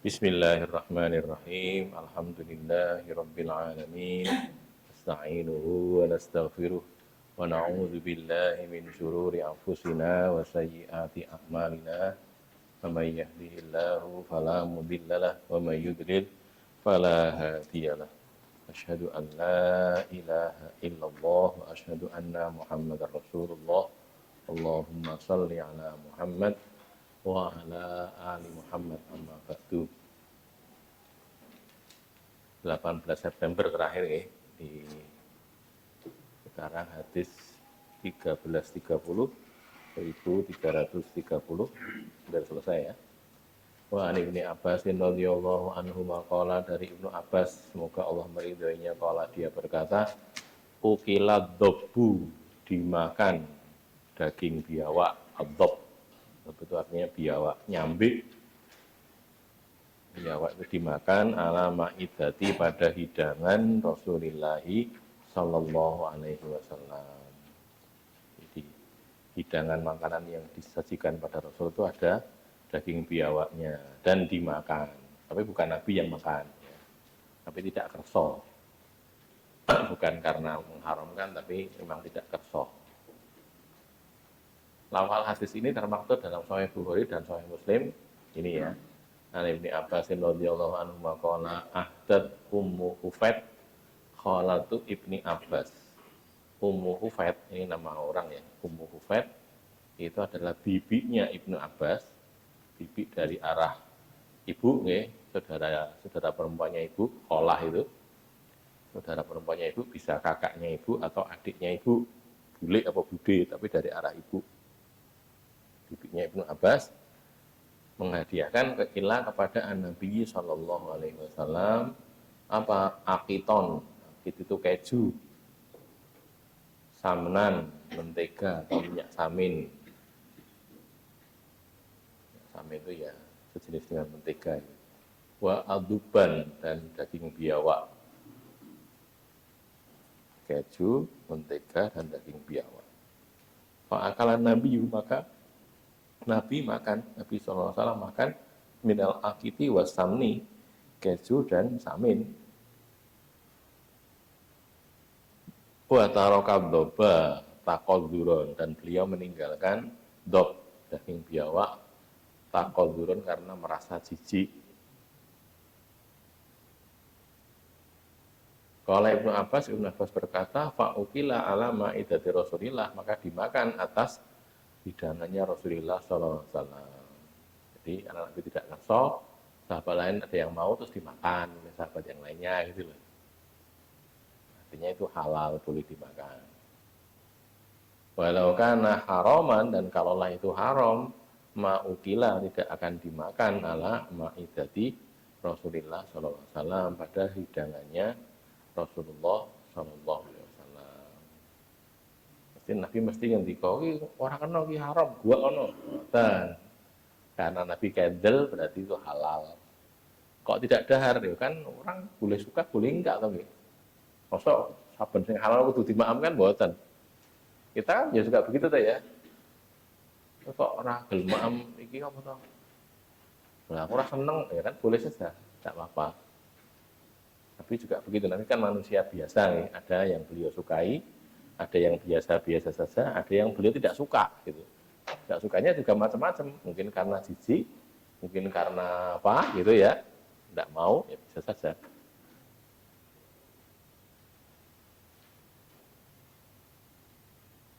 Bismillahirrahmanirrahim. Alhamdulillahirabbil alamin. Nasta'inuhu wa nastaghfiruh wa na'udzu billahi min syururi anfusina wa sayyiati a'malina. May yahdihillahu fala mudhillalah wa may yudlil fala hadiyalah. Asyhadu an la ilaha illallah wa asyhadu anna Muhammadar Rasulullah. Allahumma shalli ala Muhammad wa ala ali Muhammad amma ba'du. 18 September terakhir ya, di sekarang hadis 1330 1330 sudah selesai ya. Wa an Ibnu Abbas radhiyallahu anhu maqala, dari Ibnu Abbas semoga Allah meridhoinya, qala dia berkata, ukilat dobbu, dimakan daging biawak. Ad-dob itu artinya biawak, nyambi. Biawak itu dimakan ala ma'idati, pada hidangan Rasulillahi Sallallahu Alaihi Wasallam. Jadi hidangan makanan yang disajikan pada Rasul itu ada daging biawaknya dan dimakan. Tapi bukan Nabi yang makan, ya. Tapi tidak kerso. Bukan karena mengharamkan, tapi memang tidak kerso. Lafal hadis ini termaktub dalam Sahih Bukhari dan Sahih Muslim. Ini ya. An Ibnu Abbas radhiyallahu anhu maqala ahdat Ummu Hufaid khalatu Ibni Abbas. Ummu Hufaid ini nama orang ya. Ummu Hufaid itu adalah bibinya Ibnu Abbas, bibi dari arah ibu nggih, saudara perempuannya ibu, kholah itu. Saudara perempuannya ibu bisa kakaknya ibu atau adiknya ibu, bule apa bude, tapi dari arah ibu. Bibinya Ibnu Abbas menghadiahkan kekilah kepada Nabi Shallallahu Alaihi Wasallam apa akiton, itu keju, samnan, mentega atau minyak samin. Samin itu ya sejenis dengan mentega. Wa aduban, dan daging biawak. Keju, mentega dan daging biawak. Fa'akalan Nabi, maka Nabi makan, Nabi SAW makan minal akiti wasamni, keju dan samin. Wa tarokab doba takoduron, dan beliau meninggalkan dob, daging biawak, takoduron karena merasa jijik. Kalau Ibnu Abbas berkata, fa'ukila ala ma'idati Rasulillah, maka dimakan atas hidangannya Rasulullah SAW. Jadi anak Nabi tidak ngesok, sahabat lain ada yang mau terus dimakan oleh sahabat yang lainnya gitu loh. Artinya itu halal, boleh dimakan. Walau kana haraman, dan kalaulah itu haram, ma'ukila, tidak akan dimakan ala ma'idati Rasulullah SAW, pada hidangannya Rasulullah SAW. Nabi mesti ngendika, orang kena ki haram, gua kono. Dan karena Nabi kendel berarti itu halal. Kok tidak dahar ya kan, orang boleh suka boleh enggak tapi. Mosok saben sing halal kudu dimaamkan mboten. Kita kan ya juga begitu ta ya. Kok ora gelem maam iki apa to? Nah, aku ora seneng ya kan, boleh saja, tidak apa-apa. Tapi juga begitu, nanti kan manusia biasa nih, ada yang beliau sukai, ada yang biasa-biasa saja, ada yang beliau tidak suka gitu. Tidak sukanya juga macam-macam, mungkin karena jijik, mungkin karena apa gitu ya, tidak mau, ya bisa saja.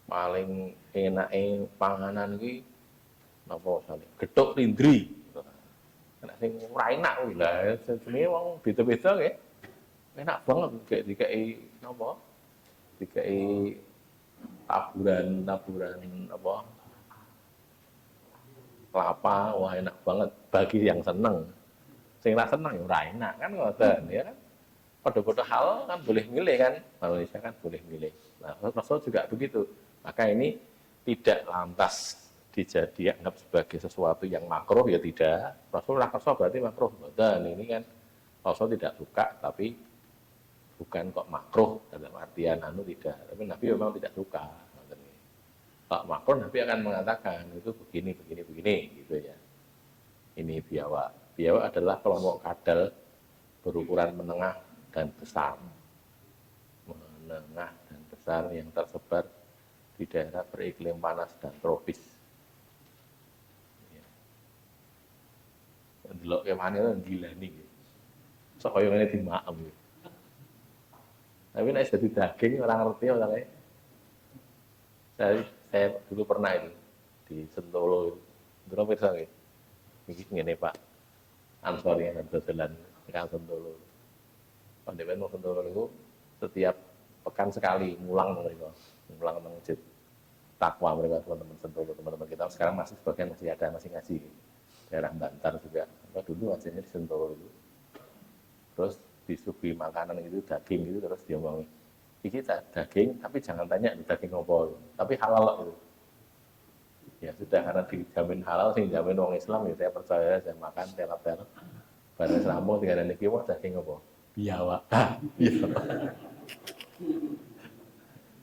Paling enake panganan iki napa sale? Gethuk rindri. Nek sing ora enak kuwi lha jenenge wong beda-beda nggih. Enak banget kayak dikai napa? Dikai taburan apa? Kelapa, wah enak banget bagi yang seneng. Sing ora seneng ya ora enak kan ngoten ya kan. Pada-pada hal kan boleh milih kan, Malaysia kan boleh milih. Nah, Rasul juga begitu. Maka ini tidak lantas dianggap sebagai sesuatu yang makruh, ya tidak. Rasul kersa berarti makruh. Dan ini kan Rasul tidak suka, tapi bukan kok makruh dalam artian tidak. Tapi Nabi memang tidak suka. Kalau makruh Nabi akan mengatakan itu begini gitu ya. Ini biawak. Biawak adalah kelompok kadal berukuran menengah dan besar. Menengah dan besar yang tersebar di daerah beriklim panas dan tropis. Delok kewane itu gila nih. Sok koyo ngene dimaem. Tapi nek jadi daging orang ngerti orangnya. Saya dulu pernah itu di Sentolo. Dulu pirsa nggih. Iki ngene Pak. Ansori yang dodolan Kang Sentolo. Pandemen mau Sentolo itu setiap pekan sekali mulang mereka. Mulang nang masjid Takwa mereka teman-teman Sentolo, teman-teman kita sekarang masih sebagian masih ada, masih ngaji. Daerah Bantar juga. Dulu ngajinya di Sentolo itu. Terus disuguhi makanan itu daging gitu terus dia ngomong iki daging tapi jangan tanya daging apa tapi halal itu ya sudah karena dijamin halal sing jamin orang Islam ya saya percaya saya makan telap-telap bareng serampung tinggal niki wah daging apa biawak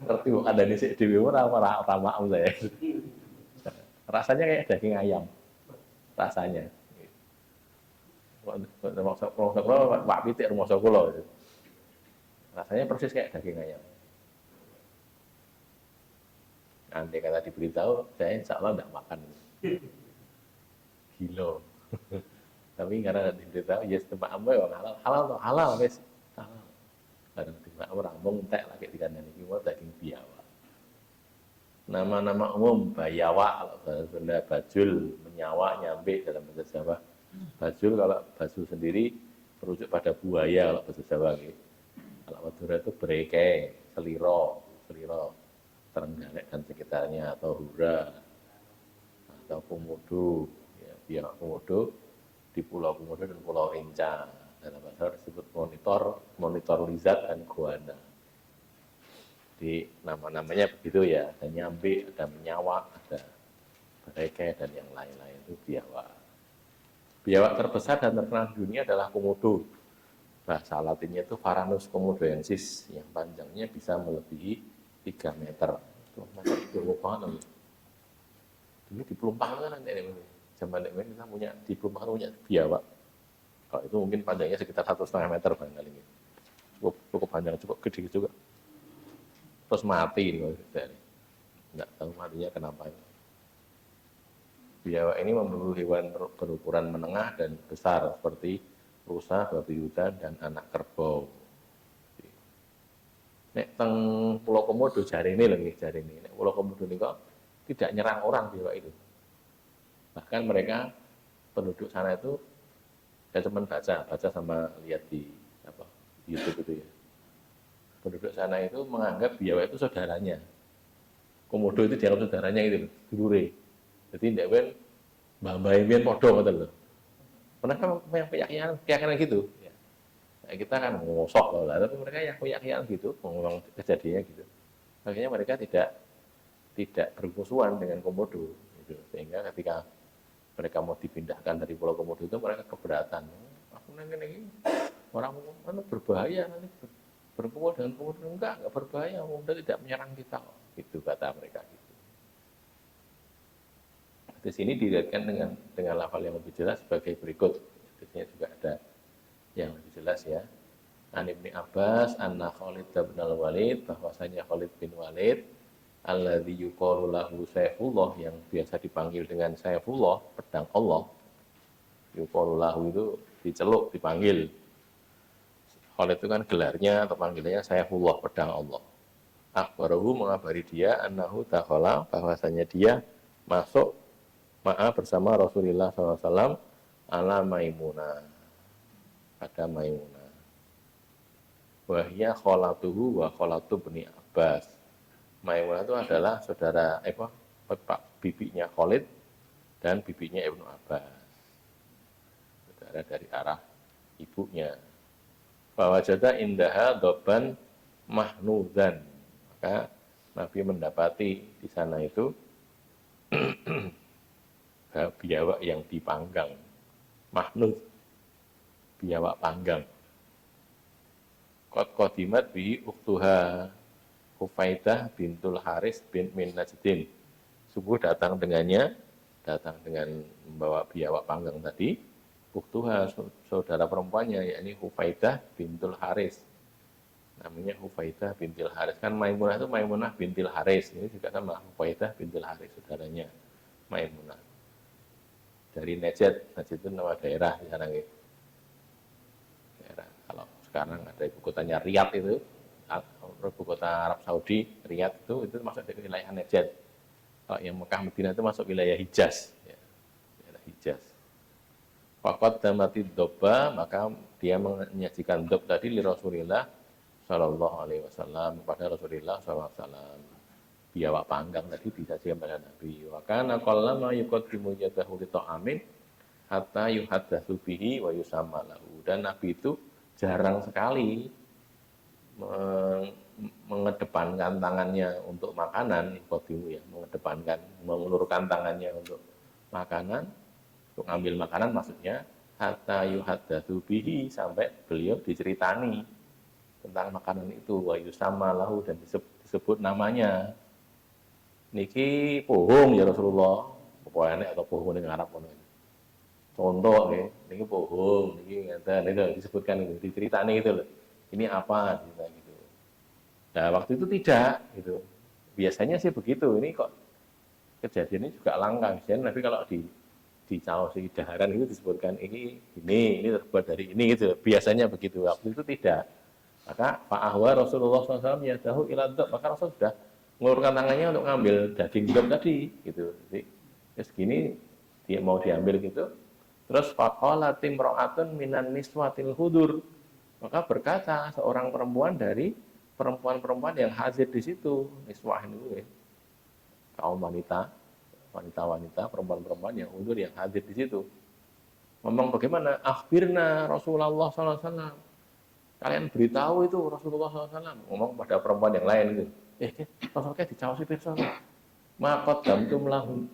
ngerti kok ada di sik dhewe ora maaf saya rasanya kayak daging ayam rasanya Pak Pitik rumah kula itu. Rasanya persis kayak daging ayam. Andai kata diberitahu, saya insya Allah tidak makan. Gila. Tapi karena diberitahu, ya setempat ambe halal wes halal. Karena setempat rambung entek lagi dikandani kiwa daging biawak. Nama-nama umum bayawa kalau bahasa Sunda bajul, menyawa, nyambe dalam bahasa Jawa. Bajul kalau bajul sendiri merujuk pada buaya kalau bahasa Jawa gitu. Kalau Madura itu bereke, seliro, Trenggalek dan sekitarnya atau hura atau komodo, ya, biawak komodo di Pulau Komodo dan Pulau Rinca. Dalam bahasa disebut monitor lizard dan guana. Di nama-namanya begitu ya, ada nyambe, ada menyawa, ada bereke dan yang lain-lain itu biawak. Biawak terbesar dan terkenal di dunia adalah komodo. Bahasa Latinnya itu Varanus komodoensis yang panjangnya bisa melebihi 3 meter. Itu meter jauh banget. Dulu di Pelumpang kan nanti zaman ini kita punya di Pelumpang punya biawak. Kalau itu mungkin panjangnya sekitar 1,5 meter barangkali. Cukup panjang, cukup gede juga. Terus mati loh. Nggak tahu matinya kenapa. Biawak ini memburu hewan berukuran menengah dan besar seperti rusa, babi hutan, dan anak kerbau. Nek teng Pulau Komodo jari ini. Nek Pulau Komodo ini kok tidak nyerang orang biawak itu. Bahkan mereka penduduk sana itu saya cuma baca sama lihat di YouTube itu ya. Penduduk sana itu menganggap biawak itu saudaranya. Komodo itu dianggap saudaranya itu, dulure. Jadi tidak ben mbah-mbah pian padha ngoten lho. Pernah kan yang keyakinan gitu. Ya. Nah, kita kan ngosok loh lah, tapi mereka yang keyakinan gitu, ngomong kejadiannya gitu. Akhirnya mereka tidak bermusuhan dengan komodo, gitu. Sehingga ketika mereka mau dipindahkan dari Pulau Komodo itu mereka keberatan. Aku nanya orang mana berbahaya nanti berkumpul dengan komodo enggak berbahaya, komodo tidak menyerang kita, gitu kata mereka. Gitu. Di sini dilihatkan dengan lafal yang lebih jelas sebagai berikut. Di sini juga ada yang lebih jelas ya. An Ibni Abbas, anna Khalid bin Walid, bahwasanya Khalid bin Walid, alladzi yuqalu lahu Saifullah, yang biasa dipanggil dengan Saifullah, pedang Allah. Yuqalu lahu itu diceluk, dipanggil. Khalid itu kan gelarnya atau panggilannya Saifullah, pedang Allah. Akhbarahu mengabari dia, annahu takhala, bahwasanya dia masuk bersama Rasulullah SAW ala Maimunah, pada Maimunah. Wahya kholatuhu wa kholatu bni Abbas. Maimunah itu adalah saudara bibinya Khalid dan bibinya Ibnu Abbas. Saudara dari arah ibunya. Fawajada indaha doban mahnudzan. Maka Nabi mendapati di sana itu biawak yang dipanggang, mahnud, biawak panggang. Qad qadimat bi ukhtuha Hufaidah bintul Haris bin min Najdin. Sungguh datang dengan membawa biawak panggang tadi, uktuha, saudara perempuannya, yakni Hufaidah bintul Haris. Namanya Hufaidah bintil Haris. Kan Maimunah itu Maimunah bintil Haris. Ini juga sama, Hufaidah bintil Haris, saudaranya Maimunah. Dari Najd. Najd itu nama daerah di sana gitu. Daerah. Kalau sekarang ada ibu kotanya Riyadh itu, ibu kota Arab Saudi, Riyadh itu masuk dari wilayah Najd. Kalau yang Mekah Madinah itu masuk wilayah Hijaz. Ya, daerah Hijaz. Faqad damati dobba, maka dia menyajikan dob tadi li Rasulillah Sallallahu Alaihi Wasallam, kepada Rasulullah Sallallahu Alaihi Wasallam. Biawak panggang tadi disajikan pada Nabi. Wa kana qallama yuqaddimu yadahu li ta'amin hatta yuhaddatsu bihi wa yusamma lahu. Dan Nabi itu jarang sekali mengedepankan tangannya untuk makanan, yuqaddimu ya, mengedepankan, mengulurkan tangannya untuk makanan, untuk ngambil makanan maksudnya, hatta yuhaddatsu bihi, sampai beliau diceritani tentang makanan itu, wa yusamma lahu, dan disebut namanya. Niki pohong ya Rasulullah, pokoknya atau pohong dengan Arab kono. Contoh ya, niki pohong, niki ngeten itu disebutkan itu, diceritani itu loh. Ini apa gitu. Nah, waktu itu tidak gitu. Biasanya sih begitu. Ini kok kejadiannya juga langka. Biasanya Nabi kalau di caosi daharan itu disebutkan ini terbuat dari ini gitu. Biasanya begitu. Waktu itu tidak. Maka fa'ahwa Rasulullah SAW yadahu ila dzab, maka Rasul sudah mengulurkan tangannya untuk ngambil daging dzab tadi gitu. Jadi segini dia mau diambil gitu. Terus faqala timra'atun minan niswatil hudur, maka berkata seorang perempuan dari perempuan-perempuan yang hadir di situ. Niswah itu ya, kaum wanita, perempuan-perempuan yang hudur yang hadir di situ. Ngomong bagaimana? Akhbirna Rasulullah SAW. Kalian beritahu itu Rasulullah SAW. Ngomong pada perempuan yang lain gitu. Rasulullah dicaosi pirsa. Ma qaddamtum lahu,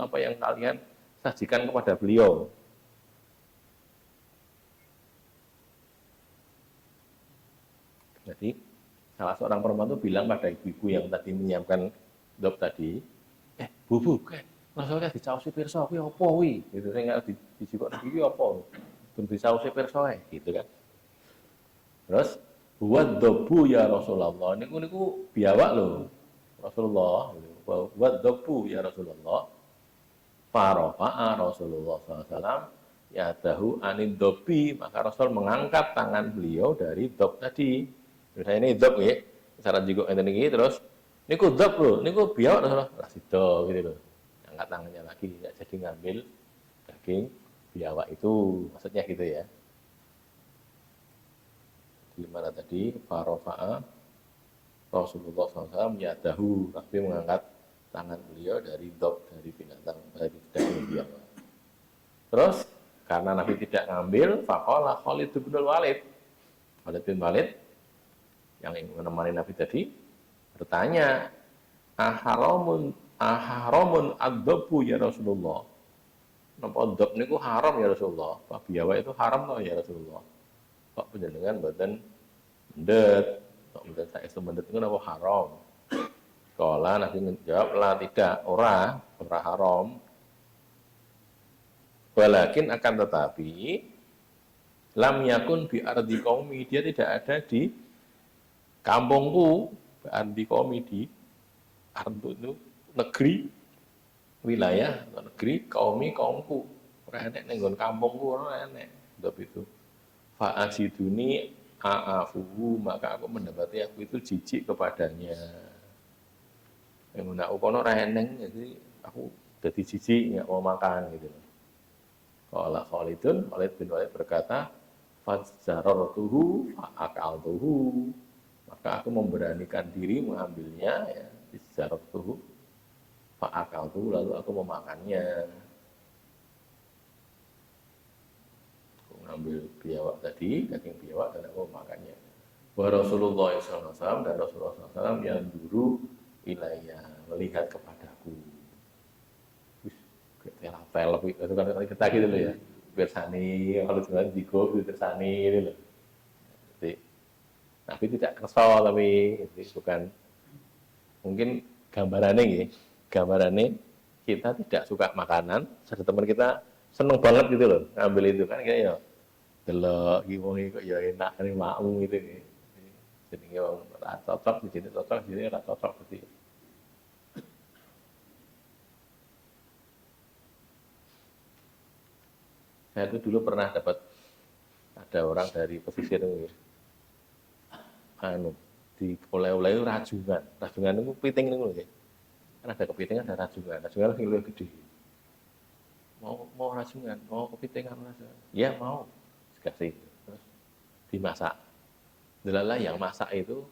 apa yang kalian sajikan kepada beliau. Jadi salah seorang perempuan itu bilang pada ibu-ibu yang tadi menyiapkan dop tadi, bu, Rasulullah dicaosi pirsa kuwi apa kuwi? Gitu, sing nggak dijikok iki apa? Pun dicaosi pirsa gitu kan. Terus buat dobu ya Rasulullah, niku biawak loh Rasulullah. Buat dobu ya Rasulullah. Farofa'a Rasulullah SAW ya dahu anid dobi, maka Rasul mengangkat tangan beliau dari dob tadi. Misalnya ini dob ya, syarat juga ini terus niku dob loh, niku biawak Rasulullah, rasido gitu loh. Angkat tangannya lagi, ya, jadi ngambil daging biawak itu, maksudnya gitu ya. Di mana tadi farofa'a Rasulullah SAW ya dahu, Nabi mengangkat tangan beliau dari dob, dari binatang, dari daging biawak. Terus karena Nabi tidak ngambil, faqala Khalid bin Walid, yang menemani Nabi tadi bertanya, aharamun ad-dhabu ya Rasulullah. Napa dhab niku haram ya Rasulullah? Pak biawak itu haram toh ya Rasulullah? Kok panjenengan mboten mendet? Kok mboten saestu mendet niku napa haram? Kala Nabi menjawab, lah tidak, ora haram. Walakin akan tetapi lam yakun bi ardi qaumi, dia tidak ada di kampungku, bi ardi qaumi, di ardu itu negeri, wilayah negeri, kaumku, ora enek ning nggon kampungku, ora enek. Sebab itu fa asiduni a'afuhu, maka aku mendapati aku itu jijik kepadanya. Yang aku kono ora enek, jadi aku jadi jijik enggak mau makan gitu. Khalid bin Walid berkata, fazarartuhu fa'akaltuhu, maka aku memberanikan diri mengambilnya, ya, fazarartuhu fa'akaltuhu, lalu aku memakannya. Aku mengambil biawak tadi, daging biawak, dan aku memakannya. Wa Rasulullah SAW, dan Rasulullah SAW yang dulu ilayah, melihat kepadaku. Telep itu kan kita gitu loh ya, bersani kalau jualan digo bersani gitu loh. Jadi Nabi tidak kesal, tapi itu bukan, mungkin gambarannya kita tidak suka makanan, ada teman kita seneng banget gitu loh ngambil itu kan kayak ya delok iki wong iki kok ya enak ini mau gitu. Jadi wong ora cocok di sini cocok di sini ora cocok gitu. Saya itu dulu pernah dapat ada orang dari pesisir itu anu di oleh-oleh rajungan. Rajungan itu piting itu loh ya. Kan ada kepiting ada rajungan. Rajungan yang lebih gede. Mau rajungan, mau kepiting rajungan. Ya mau. Dikasih terus dimasak. Delala yang masak itu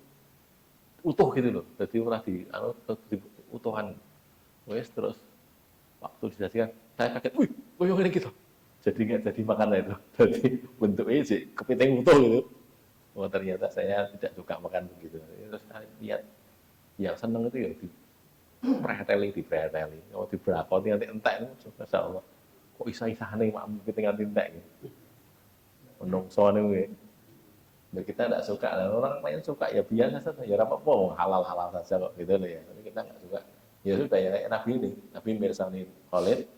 utuh gitu loh. Jadi ora di utuhan. Wes terus waktu disajikan saya kaget, wih, koyo ngene gitu. Jadi nggak jadi makanan itu. Jadi bentuknya sih kepiting utuh gitu. Oh ternyata saya tidak suka makan begitu. Terus saya lihat yang seneng itu ya di preteli. Oh di brakoti nanti entek itu, masya Allah. Kok isa-isane mak kepiting nanti entek gitu. Menungso nih, ya kita tidak suka. Orang lain suka ya biasa saja. Ya apa-apa, halal-halal saja kok gitu loh ya. Tapi kita nggak suka. Ya sudah ya kayak Nabi ini. Nabi mirsani Khalid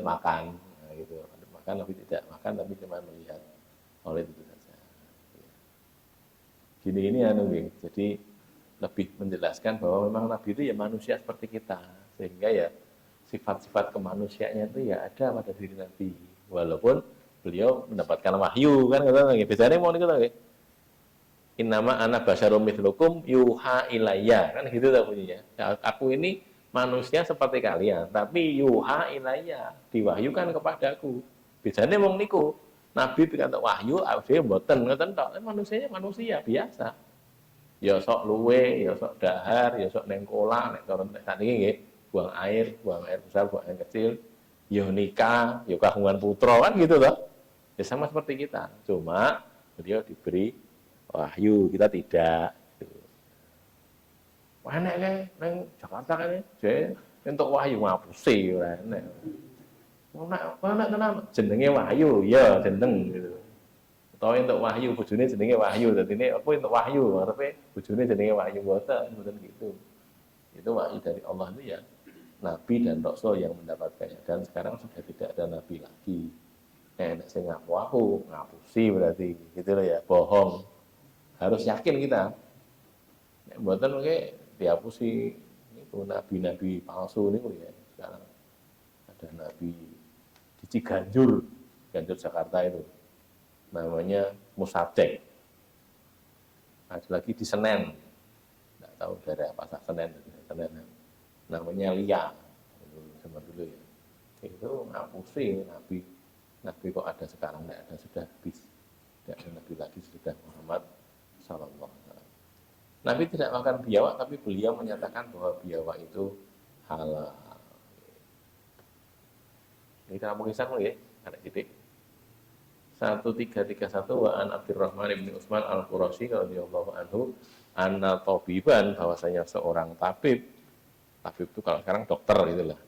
makan. Nah, gitu. Makan Nabi tidak makan tapi cuma melihat Khalid itu saja. Gini anu jadi lebih menjelaskan bahwa memang Nabi itu ya manusia seperti kita, sehingga ya sifat-sifat kemanusiaannya itu ya ada pada diri Nabi, walaupun beliau mendapatkan wahyu kan kata biasanya mau nih kata innama ana basyarum mithlukum yuha ilayya kan gitu tak bunyinya. Aku ini manusia seperti kalian, tapi yuha ilayya diwahyukan kepadaku. Biasanya wong niku Nabi berkata wahyu, dia mboten ngoten tok. Manusianya manusia biasa. Ya sok luwe, ya sok dahar, ya sok neng kolam, nek turun sakniki nggih, buang air besar, buang air kecil, ya nikah, ya kagungan putra kan gitu toh. Ya sama seperti kita. Cuma beliau diberi wahyu, kita tidak. Wah enek neng Jakarta kan ya, untuk wahyu ngapusi ora enek. Nek tenan jenenge wahyu, ya jeneng gitu. Atau untuk wahyu bojone jenenge wahyu, dadi ini apa untuk wahyu, arepe bojone jenenge wahyu mboten gitu. Itu wahyu dari Allah itu ya nabi dan rasul yang mendapatkannya, dan sekarang sudah tidak ada nabi lagi. Nek sing ngapusi berarti gitu loh ya, bohong. Harus yakin kita. Nek mboten mengke dihapusi niku nabi-nabi palsu niku ya. Sekarang ada nabi di Ciganjur, Jakarta itu. Namanya Musadek. Ada lagi di Senen. Tidak tahu dari apa Senen. Namanya Lia. Zaman dulu ya. Itu ngapusi nabi. Nabi kok ada sekarang tidak ada, sudah habis. Tidak ada nabi lagi, sudah Muhammad sallallahu alaihi wasallam. Nabi tidak makan biawak, tapi beliau menyatakan bahwa biawak itu halal. Ini kita kisah ya, ada titik. 1331 wa an Abdurrahman bin Utsman al-Qurasyi radhiyallahu anhu anna tabiban, bahwasanya seorang tabib itu kalau sekarang dokter itulah.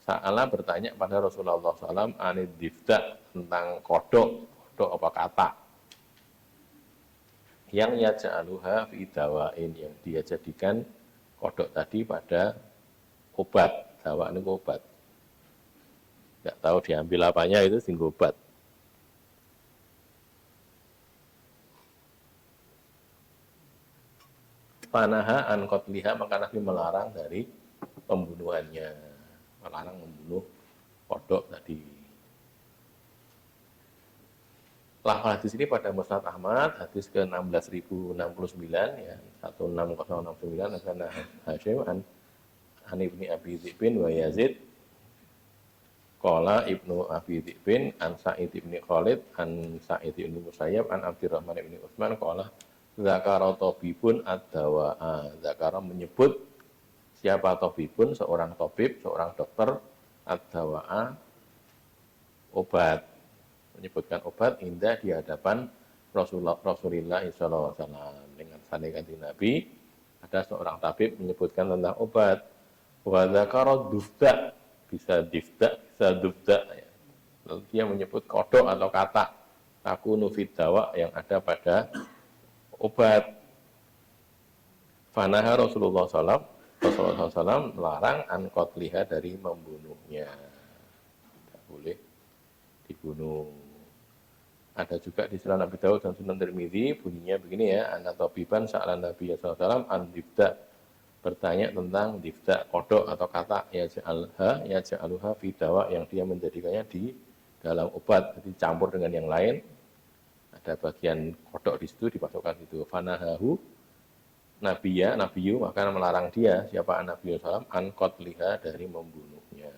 Sa'ala bertanya pada Rasulullah SAW anid difda, tentang kodok apa kata yang yaj'aluha fi dawain, yang dia jadikan kodok tadi pada obat. Dawa ini obat. Tidak tahu diambil apanya, itu singgung obat. Panaha an qatliha, maka Nabi melarang dari pembunuhannya, melarang membunuh kodok tadi. Lafal hadis ini pada Musnad Ahmad, hadis ke 16.069 ya, 16069 karena Hasyim an ibni Abi Dzibin wa Yazid qala ibnu Abi Dzibin an Sa'id ibni Khalid an Sa'id ibni Musayyab an Abdurrahman ibni Utsman qala zakara tabibun ad-dawa'a. Zakara menyebut siapa tabibun, seorang tabib, seorang dokter, ad-dawa'a obat. Menyebutkan obat indah di hadapan Rasulullah SAW. Dengan sanad Nabi, ada seorang tabib menyebutkan tentang obat. Wa zakara dufda, bisa difda, bisa dufda. Lalu dia menyebut kodok atau kata takunu fid dawa, yang ada pada obat. Fanaha Rasulullah SAW melarang an qatliha, dari membunuhnya. Tidak boleh dibunuh. Ada juga di Sunan Abi Dawud dan Sunan Tirmidzi bunyinya begini ya, anna tabiban sa'alan Nabi sallallahu alaihi wasallam an difda, bertanya tentang difda kodok atau kata ya ja'aluha fi dawa, yang dia menjadikannya di dalam obat, jadi campur dengan yang lain. Ada bagian kodok di situ dimasukkan itu. Fanahahu nabiyu, maka melarang dia siapa Nabi sallallahu alaihi wasallam an qatliha, dari membunuhnya.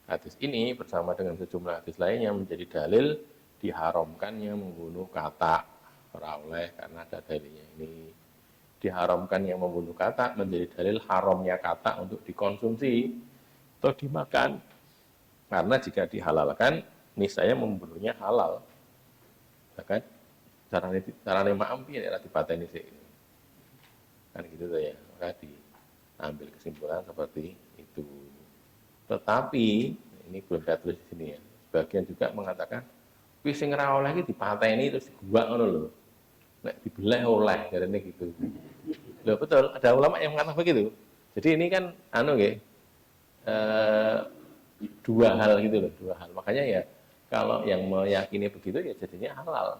Hadis ini bersama dengan sejumlah hadis lainnya menjadi dalil diharamkannya membunuh katak. Oleh karena ada dalilnya ini. Diharamkannya membunuh katak menjadi dalil haramnya katak untuk dikonsumsi atau dimakan. Karena jika dihalalkan, niscaya membunuhnya halal. Ya kan? Caranya maampi ya dipateni sih. Kan gitu tuh ya. Maka diambil kesimpulan seperti itu. Tetapi ini belum saya tulis di sini ya. Sebagian juga mengatakan, wis sing ora oleh iki dipateni terus diguwak ngono lho. Nek dibelah oleh jarene gitu. Loh betul, ada ulama yang mengatakan begitu. Jadi ini kan dua hal gitu loh, dua hal. Makanya ya kalau yang meyakini begitu ya jadinya halal.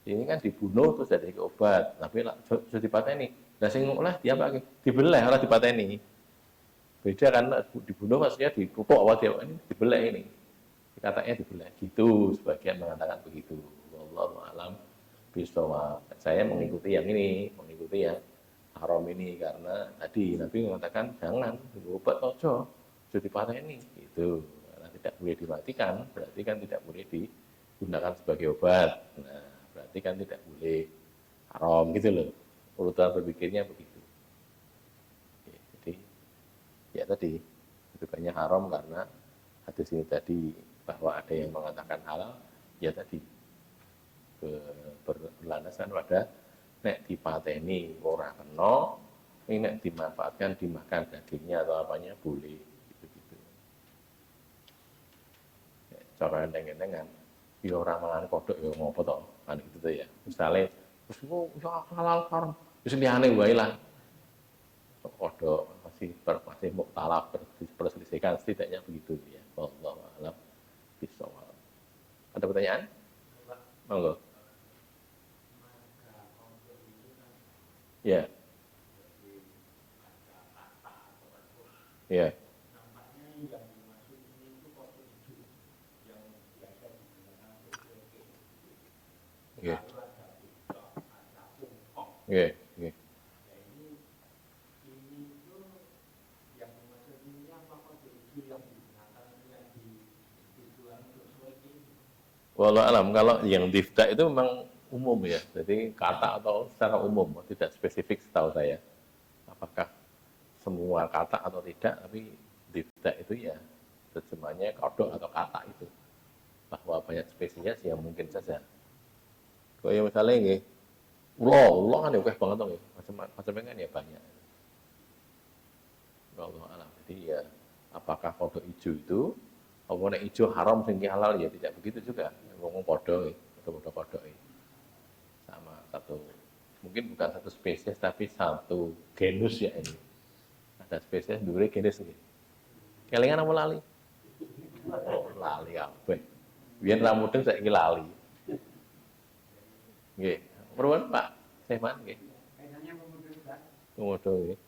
Ini kan dibunuh terus jadi obat, tapi sudah dipateni. Lah sing oleh diapa dibelah ora dipateni. Beda kan, dibunuh maksudnya dipupuk apa dia ini dibelah ini. Katanya dibelah gitu, sebagian mengatakan begitu. Wallahu a'lam bishawab. Saya mengikuti yang ini, mengikuti yang haram ini karena tadi Nabi mengatakan jangan obat ojo, sudah dipateni gitu. Karena tidak boleh dimatikan, berarti kan tidak boleh digunakan sebagai obat. Nah, berarti kan tidak boleh haram gitu loh. Urutan berpikirnya begitu. Ya tadi, bukannya haram karena hadis ini tadi bahwa ada yang mengatakan halal, ya tadi berlandaskan pada nek dipateni ora kena, ini nek dimanfaatkan dimakan dagingnya atau apanya boleh gitu-gitu. Ya, cara enteng-entengan, ya ora mangan kodok ya ngopo to, kan gitu tuh ya. Misalnya terus ya halal haram, wis liyane wae lah. Kodok masih muktalaf perselisihan setidaknya begitu ya. Wallahu a'lam bishawab. Ada pertanyaan? Monggo. Ya. Ya. Oke. Oke, oke. Walau alam, kalau yang difda itu memang umum ya, jadi kata atau secara umum, tidak spesifik setahu saya. Apakah semua kata atau tidak, tapi difda itu ya terjemahnya kodok atau kata itu. Bahwa banyak spesies yang mungkin saja. Kalau yang misalnya ini, ulo kan ya banget dong ya, macam-macam kan ya banyak. Walau alam, jadi ya apakah kodok hijau itu, apa nek hijau haram sing halal ya tidak begitu juga. Ngomong kodok sama satu, mungkin bukan satu spesies tapi satu genus ya ini. Ada spesies dulu genus ini. Kelingan apa lali? Oh, lali apa? Biar ramudeng saya lali. Nggih, purun Pak Sehman nggih. Komodo nggih.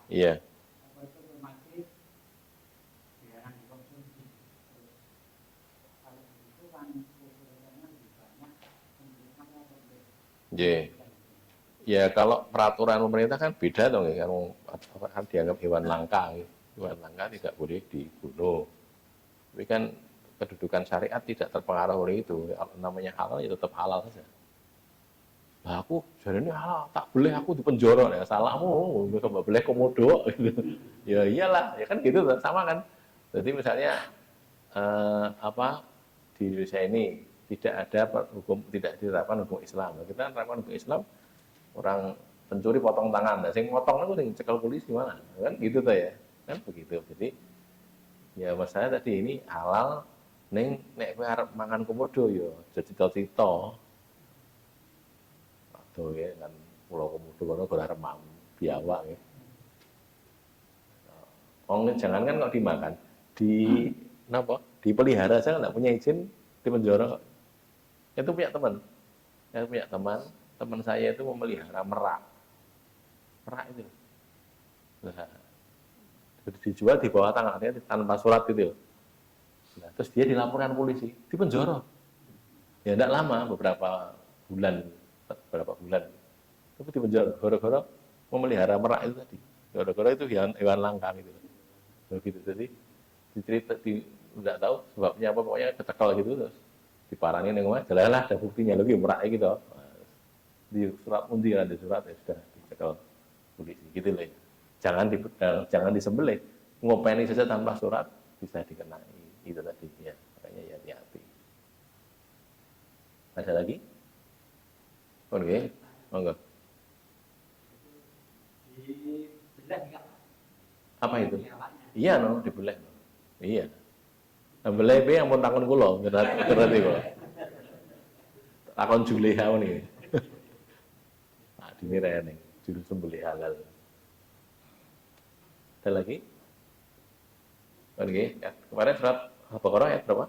Iya. Yeah. Ya kalau peraturan pemerintah kan beda dong ya, kan dianggap hewan langka, hewan langka tidak boleh dibunuh. Tapi kan kedudukan syariat tidak terpengaruh oleh itu, namanya halal ya tetap halal saja. Nah aku jadi ini halal, tak boleh aku di penjara ya, salahmu, nggak boleh komodo, gitu. Ya iyalah, ya kan gitu sama kan. Jadi misalnya di Indonesia ini tidak ada hukum, tidak diterapkan hukum Islam. Kita terapkan hukum Islam, orang pencuri potong tangan, nah, sing potong itu sing cekel polisi mana, kan gitu tuh ya, kan begitu. Jadi ya mas saya tadi ini halal, neng nek kowe arep mangan komodo yo, jadi cita-cita, atau ya kan pulau komodo kono ora remam biawak ya. Oh jangan kan kok dimakan, dipelihara, saya nggak punya izin di penjara kok. Itu punya teman. Saya punya teman saya itu memelihara merak. Merak itu. Nah, dijual di bawah tangannya tanpa surat gitu. Nah, terus dia dilaporkan polisi, di penjara. Ya tidak lama, beberapa bulan. Tapi di penjara, gara-gara memelihara merak itu tadi. Gara-gara itu hewan langka gitu. Begitu, jadi dicerita, tidak tahu sebabnya apa, pokoknya ketekal gitu, terus diparangin yang mana, jalalah ada buktinya lagi merak gitu. Di surat undi ada surat, ya sudah dicekal polisi gitu loh ya. Jangan disembelih, ngopeni saja tanpa surat bisa dikenai, itu tadi ya, makanya ya hati-hati. Ada lagi? Oke, monggo. Apa itu? Iya, no, dibelah. Iya. Belah be yang pun takon kula, ngerti kula. Takon Juleha nih. Nah, dinirene juru sembelih halal. Ada lagi? Oke, ya. Kemarin surat Al-Baqarah ayat berapa?